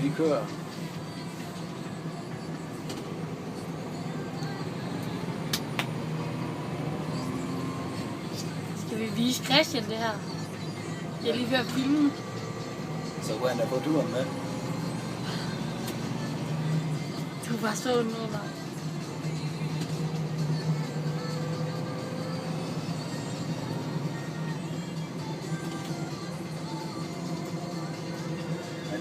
de kører. Skal vi vise Christian det her? Jeg er lige ved at filme. Så kunne han da på turen med. Du var så under.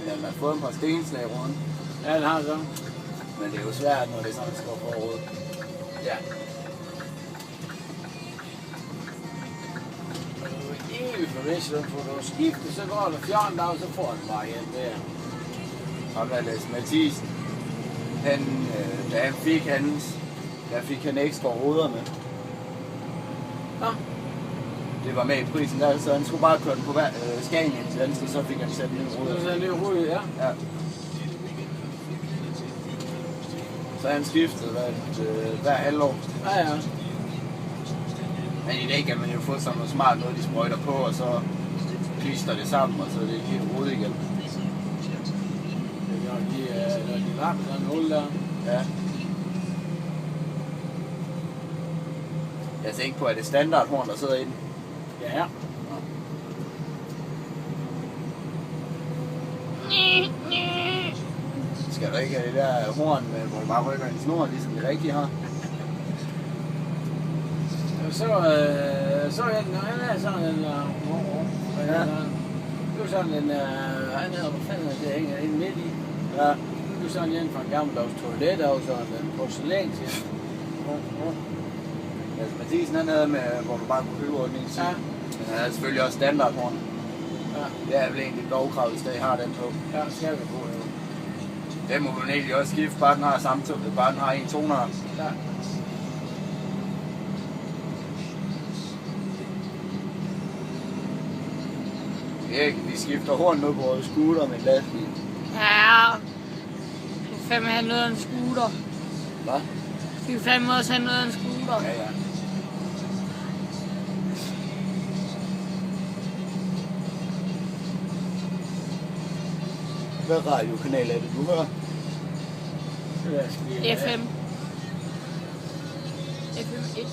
Man har fået en par stenslag rundt. Ja, det har det så. Men det er jo svært, når det er sådan, at skal på råd. Ja. Evigt for hvis du får skiftet, så går der 14 dage, så får han bare hjem der. Ham der Lasse Mathisen, han, da han fik hans, der fik han ekstra ruder med. Ja. Det var med i prisen der, så han skulle bare køre den på Scania til venstre, så fik han sat en ny ruder. Så er det jo rude, ja. Ja. Så han skiftede hver halvår. Ja, ja. Men i dag kan man jo få sådan noget smart noget, de sprøjter på, og så klister det sammen, og så er det helt rodet igen. Når de lapper sådan en hul der. Ja. Jeg tænker på, at det er standardhorn, der sidder i den. Ja, ja. Skal du ikke have det der horn, hvor du bare rykker en snor, ligesom de rigtige har? Så han er sådan en... Ja. Det var sådan en... han havde, hvad fanden er det, hænger inde midt i. Ja. Det var sådan en fra en gammeldags toilet, og sådan en porcelæn til. Altså Mathisen han havde med, hvor du bare kunne købe den ene side. Ja. Men han havde selvfølgelig også standardhorn. Ja. Det er vel egentlig et lovkrav, hvis I har den på. Ja, skal vi på, jo. Den må du egentlig også skifte, bare den har bare den har en toner. Ja. Erik, vi skifter horn nu på vores scooter med en lastbil. Ja. Vi vil fandme have noget af en scooter. Hvad? Vi vil fandme også have noget af en scooter. Ja, ja. Hvad radiokanal er det, du hører? FM. FM 1.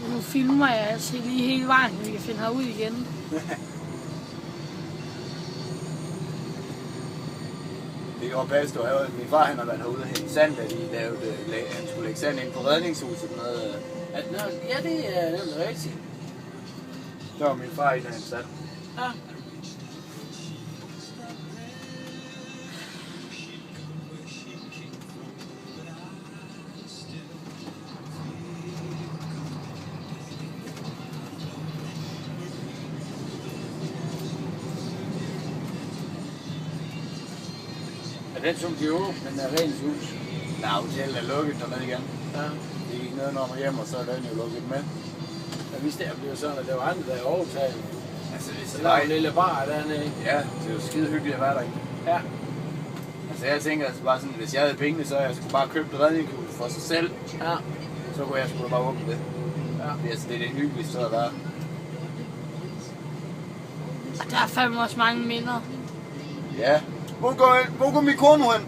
Nu filmer jeg altså lige hele vejen, så vi kan finde herud igen. Det kan godt passe, du har min far han har været herude og hente sand, da han skulle lægge sand ind på redningshuset med. Ja, det er nemlig rigtigt. Der var min far inde og hente sand. Ja. Ja, den som de åbne, den er rent hus. Nej, hotellet er lukket dernede igen. Ja. Det gik ned når man hjem, og så er den jo lukket med. Jeg vidste, at det blev sådan, at der var andre, der overtaget. Altså, det er så Der var en dejligt. lille bar dernede. Ja, det er jo skide hyggeligt at være derinde. Ja. Altså, jeg tænker altså bare sådan, hvis jeg havde pengene, så jeg skulle bare købe et redningshus for sig selv. Ja. Så kunne jeg sgu da bare åbne det. Ja. Det er det hyggeligste sted at være. Og der er fandme også mange minder. Ja. Hvor går min kone hen?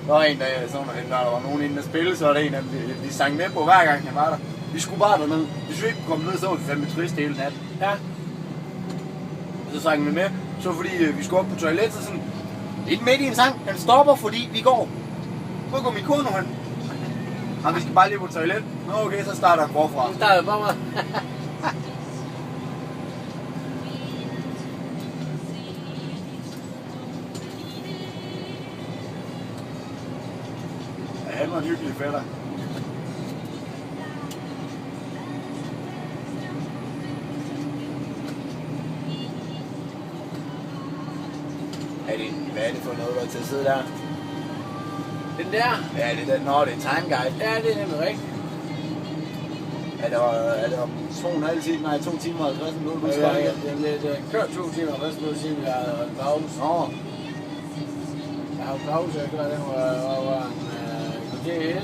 Der var en, der var nogen inde, der spillede, så var der en af dem, de sang med på hver gang han var der. Vi skulle bare derned. Hvis vi ikke kunne komme ned, så var vi fandme trist hele natten. Ja. Så sang vi med. Så fordi vi skulle op på toilettet, så sådan... Ikke midt i en sang, han stopper, fordi vi går. Hvor går min kone hen? Vi skal bare lige på toilet. Nå okay, så starter han forfra. Nu starter bare mig. Ja, han var en hyggelig fætter. Hvad er det for noget, der er til at sidde der? Den der? Ja, det er den. Nå, det er Timeguide. Ja, det er nemlig rigtigt. Er det om 2,5 timer? Nej, 2 timer og 50 minutter, du skal Ja, det kørt 2 timer og 50 minutter siden, vi har en pause. Nå, Jeg har en pause, jeg gør den, hvor det er 11.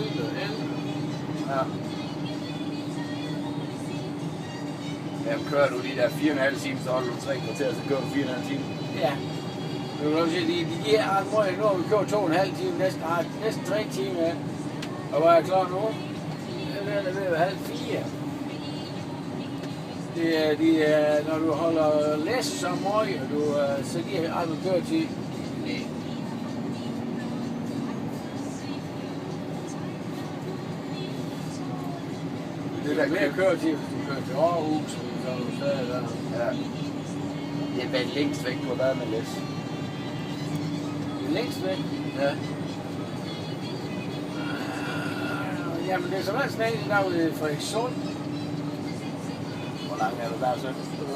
ja. Jamen kører du de der 4,5 timer, så holder du 3 kvarter, så kører du 4,5 timer. Ja. Du kan også se, de giver ret meget. Nu har vi kørt 2,5 timer, næsten 3 timer. Ja. Og hvad er klokken nu? Det er ved at være halv 4. Når du holder læse så meget, så giver jeg aldrig køretid. Nej. Det er mere køretid, hvis du kører til Aarhus, så er du stadig der. Ja. Det er vel længst væk på hvad med læs. Det er længst væk? Ja. Jamen det er så meget snart derude i Frederikssund. Hvor langt er du der så?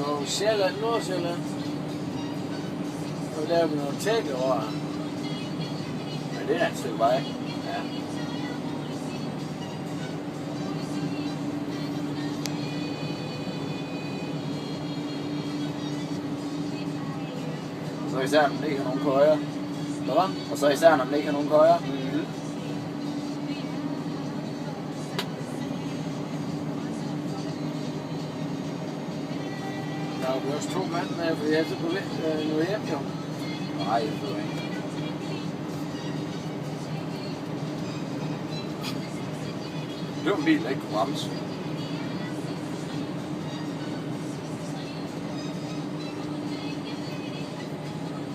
Og Sjælland, Nordsjælland. Og der er nogle tækkeår. Men det er et stykke vej. Ja. Så især når den ikke har nogen køjer. Hvad? Og så især når den ikke har nogen køjer. Mm-hmm. Der er jo også 2 mand med, for jeg er så på vej nu hjem jo. Nej, jeg ved ikke. Det var en bil, der ikke kunne rammes.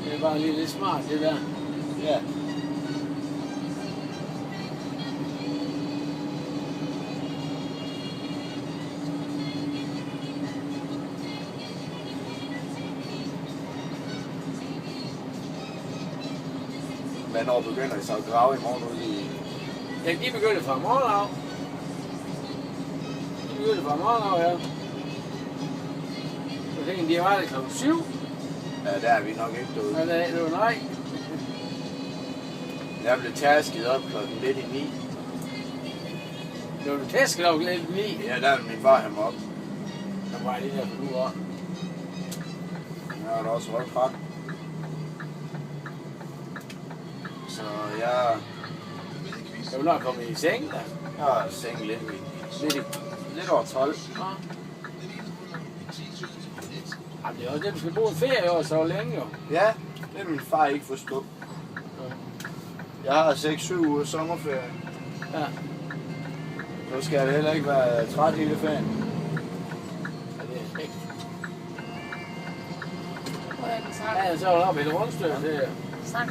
Det er bare lige lidt smart, det der. Ja. Hvornår begynder I så at grave i morgen ude i... Ja, de begyndte fra morgen af. Ja. Så tænkte de var der klokken 7. Ja, der er vi nok ikke derude. Men det var nej. Jeg blev tæsket op klokken lidt i 9. Det var du tæsket klokken lidt i 9. Ja, der ville min far have mig op. Der var det der for nu år. Jeg var da også rygtræt. Så jeg... Jeg vil nok komme i seng der. Jeg har seng lidt over 12. Ja. Jamen, det er også det, du skal bo i ferie også så længe jo. Ja, det er min far ikke forstået. Jeg har 6-7 uger sommerferie. Ja. Så skal jeg heller ikke være træt hele ferien. Ja, det er ikke. Hvor er den sang? Ja, så er der oppe i et rundstykke til. Sang.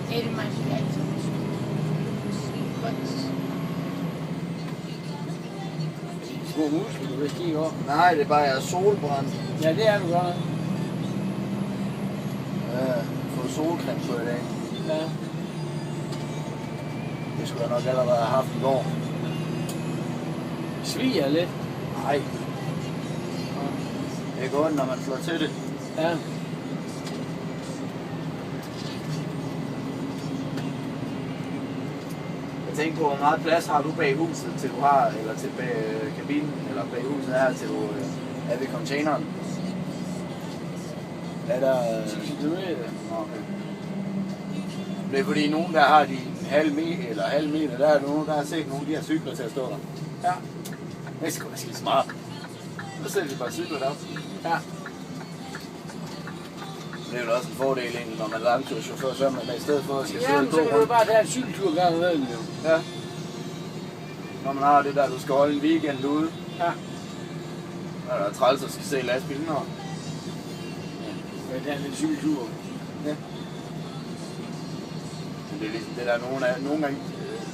Det er det, man skal altid huske. De små muskler, du vil kigge op. Nej, det er bare jeg er solbrændt. Ja, det er du godt. Ja, fået solcreme på i dag. Ja. Det skulle jeg nok allerede have haft i går. Sviger lidt. Nej. Det er godt, når man slår til det. Ja. Jeg tænker på, hvor meget plads har du bag huset, til du har, eller til bag kabinen, eller bag huset her, til du er ved containeren? Er der... 10 kilometer. Okay. Det er fordi nogen, der har de halv meter, der er nogen, der har set nogle af de her cykler til at stå der. Ja. Det er sgu da skidt smart. Så sætter de bare cykler der. Ja. Det er jo også en fordel egentlig, når man er langturschauffør, så man i stedet for at skal sidde Jamen, og så gå kan du rundt. bare tage en cykeltur gang imellem jo. Ja. Når man har det der, du skal holde en weekend ude. Ja. Og der er træls at skal se lastbilen her. Men det er en cykeltur. Ja. Men det er ligesom det der, nogle gange,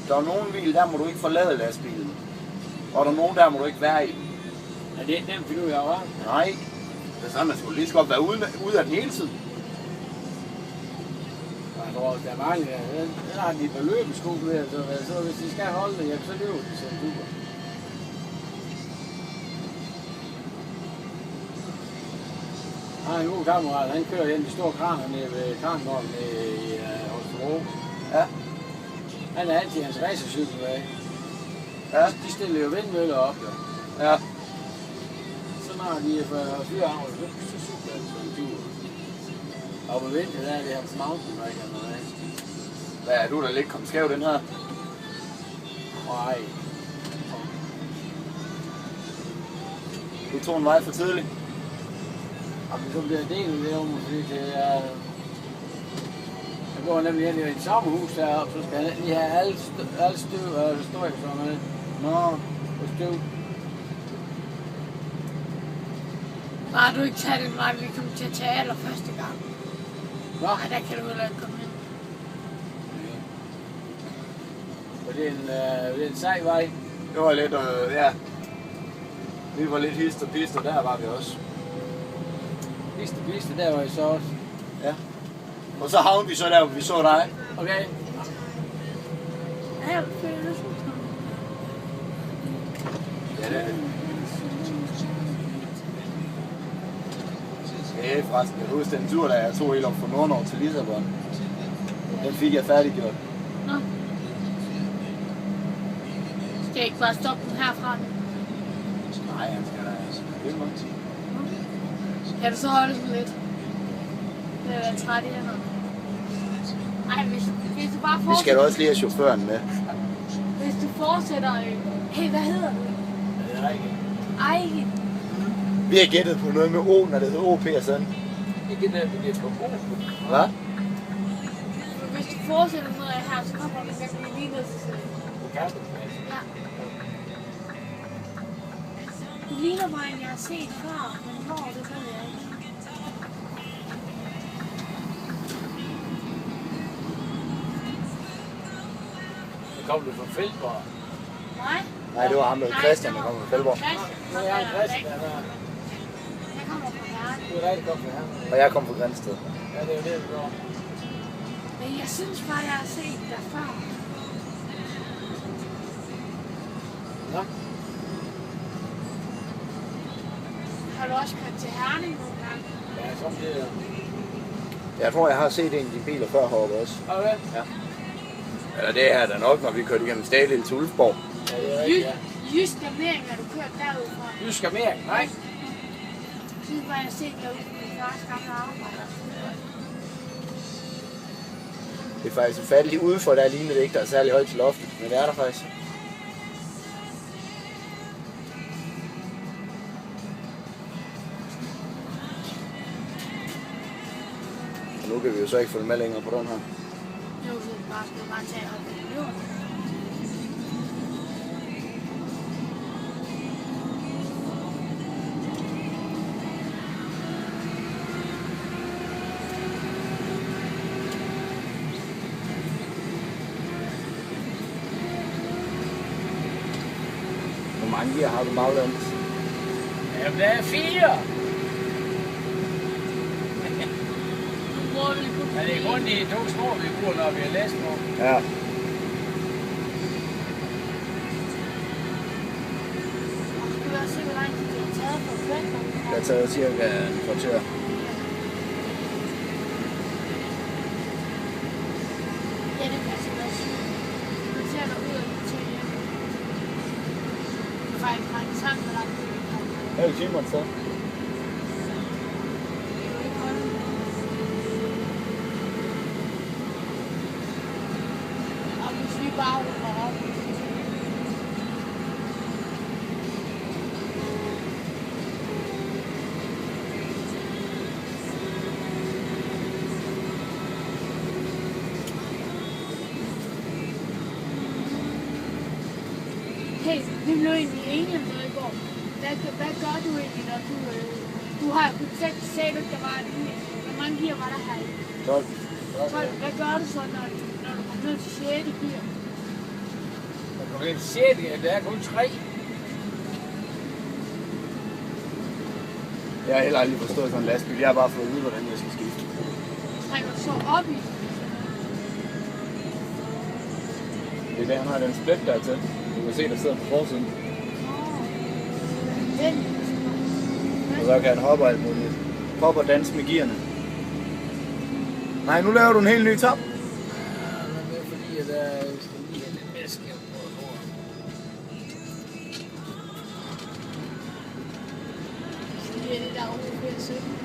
der er nogle hvil, der må du ikke forlade lastbilen. Og der er nogen, der må du ikke være i. Ja, det er den finder jeg også. Nej. Det er sådan, man skulle lige så godt være ude af den hele tiden. Jeg tror, der er mange, der har de på løbesko med, så hvis de skal holde det, så løber de sådan super. Jeg har en god kammerat, han kører hen de store kraner nede ved Kranengården i Holstebro. Ja. Han er altid hans racercykel af. Ja. De stiller jo vindmøller op, jo. Ja. Så når de er for 4 år, så cykler han sådan en tur. Og på vinteren der er det hans mountain bike eller noget. Hvad er du, der lidt kom skæv den her? Nej. Du tog en vej for tidligt. Jamen, så bliver det en det om, fordi det er... Jeg går nemlig ind i et sommerhus deroppe, så skal han lige have alle støv og støj, så man Nå. og støv. Nej, du ikke tage den vej, vi kommer til at tage allerførste gang. Nå, Nej, der kan du heller ikke komme ind. og det er en sej vej. Det var lidt, ja. Vi var lidt hist og pist, og der var vi også. Piste, der var jeg så også. Ja. Og så havnede vi så der, hvor vi så dig. Okay. Ja, jeg føler det sådan. Ja, det er det. Ja, forresten, jeg husker den tur, da jeg tog helt op fra Nordnorge til Lissabon. Den fik jeg færdiggjort. Nå. Skal jeg ikke bare stoppe den herfra? Nej, han skal da. Det må Kan du så holde sådan lidt? Det er jeg træt i hænderne. Ej, hvis du bare Vi skal fortsætter... da også lige have chaufføren med. Hvis du fortsætter... Hey, hvad hedder du? Det er ikke. Ejke. Vi har gættet på noget med O, når det hedder OP og sådan. Ikke der, vi er på god. Hvad? Hvis du fortsætter ned af her, så kommer du virkelig lige ned til siden. Ja. Du ligner mig, en jeg har set før, men hvor det ved jeg ikke. Så kom du fra Feldborg. Nej? Nej, det var ham, der hed Christian, der kom fra Feldborg. Nu er jeg en Christian, der er. Jeg kommer fra Herning. Du er rigtig godt med ham. Og jeg kom fra Grænsted. Ja, det er jo det, vi går. Men jeg synes bare, jeg har set dig før. Nå, Har du også kørt til Herning nogle gange? ja, sådan det er. Jeg tror, jeg har set en af de biler før heroppe også. Okay. Ja. Eller det er der nok, når vi kørte igennem Stadil til Ulfborg. Ja, det er rigtigt, ja. Jysk Amering har du kørt derudfra. Jysk Amering, nej. Jeg synes bare, jeg har set dig ude på min fars gamle arbejde. Det er faktisk ufatteligt udenfor, der ligner det ikke, der er særlig højt til loftet. Men det er der faktisk. Og nu kan vi jo så ikke følge med længere på den her. Jo, så skal du bare tage op i jorden. Hvor mange gear har du baglands? Jamen, der er 4. Nu bruger vi kun Men det er kun de 2 små, vi bruger, når vi har læst på. Ja. Du kan også se, hvor lang tid det har taget for Feldborg. Det har taget cirka en kvarter. Ja, det kan jeg også. Nu ser du ud af det til hjem. Det er faktisk mange sammen med dig. Hvad er Simon så? Og hvis vi bare ruller op. Hey, vi blev egentlig enige om noget i går. Hvad gør du egentlig, når du har jo selv sagde, at der var en bil. Hvor mange gear var der her i? 12. 12. Hvad gør du så, når du kommer ned til 6. gear? Der kommer ind 6, der er kun 3. Jeg har heller aldrig forstået sådan en lastbil. Jeg har bare fået at vide, hvordan jeg skal skifte. Trækker du så op i? Det er der, han har den split der til. Du kan se, der sidder på forsiden. Den. Og så kan han hoppe alt muligt. Hoppe og danse med gearne. Nej, nu laver du en helt ny top. Ja, men det er fordi, at der skal lige have lidt mere skævt på lort. Det er det der over 17.